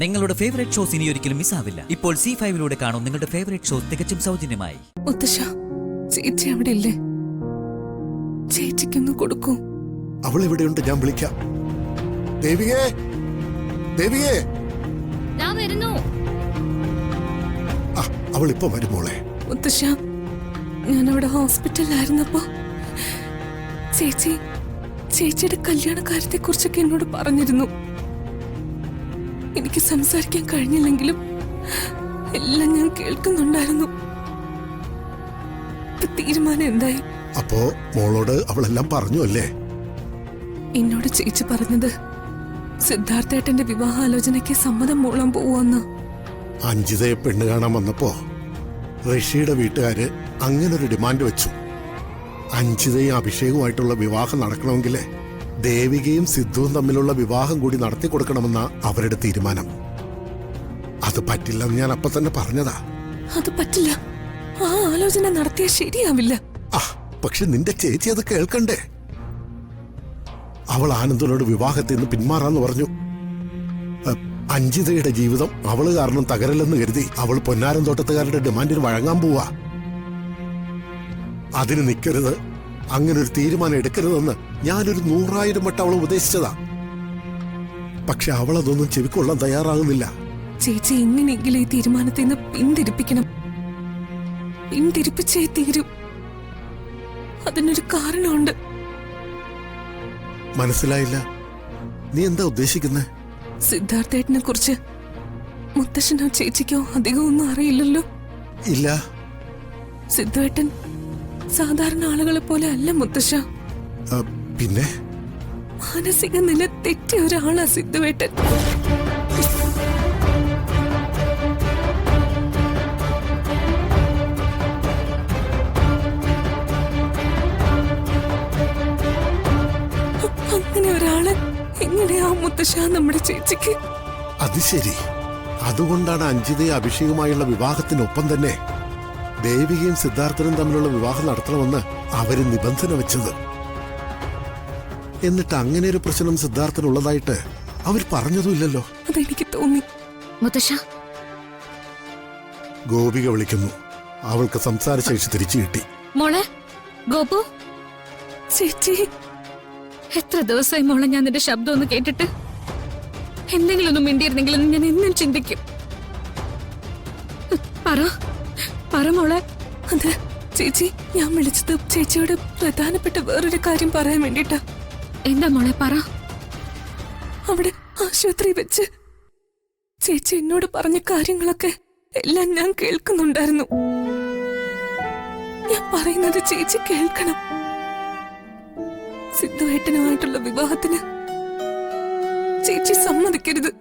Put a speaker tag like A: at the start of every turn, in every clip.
A: നിങ്ങളുടെ favourite shows ഇനി ഒരിക്കലും മിസ്സാവില്ല. ഇപ്പോൾ C5 കാണും നിങ്ങളുടെ ഫേവറേറ്റ് ഷോസ് തികച്ചും സൗജന്യമായി.
B: മുത്തശ്ശ, ചേച്ചി അവിടെ ഇല്ലേ? ചേച്ചിക്കൊന്ന് കൊടുക്കൂ.
C: അവൾ ഇവിടെയുണ്ട്, ഞാൻ വിളിക്കാം. ദേവികേ, ദേവികേ, അവൾ ഇപ്പൊ വരുമോളെ.
B: മുത്തശ്ശ, ഞാനവിടെ ഹോസ്പിറ്റലിലായിരുന്നപ്പോ ചേച്ചിയുടെ കല്യാണക്കാര്യത്തെ കുറിച്ചൊക്കെ എന്നോട് പറഞ്ഞിരുന്നു. എനിക്ക് സംസാരിക്കാൻ കഴിഞ്ഞില്ലെങ്കിലും എല്ലാം ഞാൻ കേൾക്കുന്നുണ്ടായിരുന്നു. തീരുമാനം എന്തായി?
C: അപ്പോ മോളോട് അവളെല്ലാം പറഞ്ഞു അല്ലേ?
B: എന്നോട് ചേച്ചി പറഞ്ഞത് സിദ്ധാർത്ഥേട്ടന്റെ വിവാഹാലോചനയ്ക്ക് സമ്മതം മൂളാൻ പോവാന്ന്.
C: അഞ്ജിതയെ പെണ്ണ് കാണാൻ വന്നപ്പോ ഋഷിയുടെ വീട്ടുകാര് അങ്ങനൊരു ഡിമാൻഡ് വെച്ചു. അഞ്ജിതയും അഭിഷേകുമായിട്ടുള്ള വിവാഹം നടക്കണമെങ്കിൽ ദേവികയും സിദ്ധുവും തമ്മിലുള്ള വിവാഹം കൂടി നടത്തി കൊടുക്കണമെന്ന അവരുടെ തീരുമാനം. അത് പറ്റില്ലെന്ന് ഞാൻ അപ്പൊ തന്നെ പറഞ്ഞതാ.
B: അത് പറ്റില്ല, ആ ആലോചന നടത്തിയ ശരിയാവില്ല.
C: പക്ഷെ നിന്റെ ചേച്ചി അത് കേൾക്കണ്ടേ? അവൾ ആനന്ദനോട് വിവാഹത്തിൽ നിന്ന് പിന്മാറാന്ന് പറഞ്ഞു. അഞ്ജിതയുടെ ജീവിതം അവള് കാരണം തകരല്ലെന്ന് കരുതി അവൾ പൊന്നാരം തോട്ടത്തുകാരുടെ ഡിമാൻഡിന് വഴങ്ങാൻ പോവാ. അതിന് നിൽക്കരുത്, അങ്ങനെ ഒരു തീരുമാനം എടുക്കരുതെന്ന് ഞാനൊരു 100,000 വട്ടം അവൾ ഉപദേശിച്ചതാ. പക്ഷെ അവൾ അതൊന്നും ചെവിക്കൊള്ളാൻ തയ്യാറാകുന്നില്ല.
B: ചേച്ചി എങ്ങനെയെങ്കിലും ഈ തീരുമാനത്തിൽ നിന്ന് പിന്തിരിപ്പിക്കണം. പിന്തിരിപ്പിച്ചേ തീരൂ. അതിനൊരു കാരണമുണ്ട്.
C: മനസ്സിലായില്ല, നീ എന്താ ഉദ്ദേശിക്കുന്നേ?
B: സിദ്ധാർത്ഥേട്ടനെ കുറിച്ച് മുത്തശ്ശനോ ചേച്ചിക്കോ അധികം ഒന്നും അറിയില്ലല്ലോ.
C: ഇല്ല.
B: സിദ്ധുവേട്ടൻ സാധാരണ ആളുകളെ പോലെ അല്ല മുത്തശ്ശ.
C: പിന്നെ
B: മാനസിക നില തെറ്റിയ ഒരാളാ സിദ്ധുവേട്ടൻ. അങ്ങനെ ഒരാള് എങ്ങനെയാ മുത്തശ്ശ നമ്മുടെ ചേച്ചിക്ക്?
C: അത് ശരി. അതുകൊണ്ടാണ് അഞ്ജിതയും അഭിഷേകുമായുള്ള വിവാഹത്തിനൊപ്പം തന്നെ ദേവികയും സിദ്ധാർത്ഥനും തമ്മിലുള്ള വിവാഹം നടത്തണമെന്ന് അവര് നിബന്ധന വെച്ചത്. എന്നിട്ട് അങ്ങനെ ഒരു പ്രശ്നം സിദ്ധാർത്ഥനുള്ളതായിട്ട് അവർ പറഞ്ഞതുമില്ലല്ലോ.
B: അതെനിക്ക് തോന്നി.
D: മുത്തശ്ശ,
C: ഗോപിക വിളിക്കുന്നു. അവൾക്ക് സംസാരശേഷി തിരിച്ചു കിട്ടി.
D: മോളെ ഗോപു.
B: ചേച്ചി,
D: എത്ര ദിവസമായി മോളെ ഞാൻ നിന്റെ ശബ്ദം ഒന്ന് കേട്ടിട്ട്. എന്തെങ്കിലും ഒന്നും മിണ്ടിയിരുന്നെങ്കിലും ഞാൻ എന്നും ചിന്തിക്കും. പറ മോളെ.
B: അത് ചേച്ചി, ഞാൻ വിളിച്ചത് ചേച്ചിയോട് പ്രധാനപ്പെട്ട വേറൊരു കാര്യം പറയാൻ വേണ്ടിട്ടാ.
D: എന്താ മോളെ, പറ.
B: അവിടെ ആശുപത്രി വെച്ച് ചേച്ചി എന്നോട് പറഞ്ഞ കാര്യങ്ങളൊക്കെ എല്ലാം ഞാൻ കേൾക്കുന്നുണ്ടായിരുന്നു. ഞാൻ പറയുന്നത് ചേച്ചി കേൾക്കണം. സിദ്ധുവേട്ടനുമായിട്ടുള്ള വിവാഹത്തിന് ചേച്ചി സമ്മതിക്കരുത്.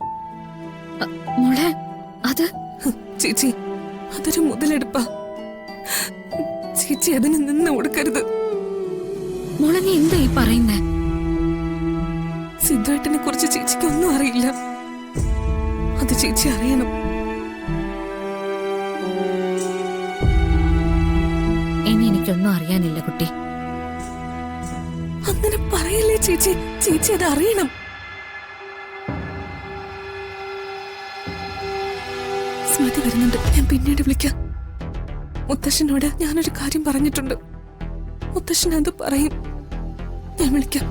D: മോളെ, അത്
B: ചേച്ചി, അതൊരു മുതലെടുപ്പാ. ചേച്ചി അതിന് നിന്ന് കൊടുക്കരുത്.
D: മോളെ, നീ എന്താ ഈ പറയുന്നേ?
B: സിദ്ധുവേട്ടനെ കുറിച്ച് ചേച്ചിക്ക് ഒന്നും അറിയില്ല. അത് ചേച്ചി അറിയണം.
D: ഇനി എനിക്കൊന്നും അറിയാനില്ല കുട്ടി.
B: അങ്ങനെ പറയല്ലേ ചേച്ചി. ചേച്ചി അത് അറിയണം. സ്മൃതി വരുന്നുണ്ട്, ഞാൻ പിന്നീട് വിളിക്കാം. മുത്തശ്ശനോട് ഞാനൊരു കാര്യം പറഞ്ഞിട്ടുണ്ട്. മുത്തശ്ശൻ അത് പറയും. ഞാൻ വിളിക്കാം.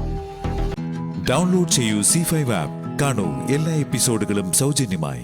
E: ഡൗൺലോഡ് ചെയ്യൂ C5 ആപ്പ്. കാണൂ എല്ലാ എപ്പിസോഡുകളും സൗജന്യമായി.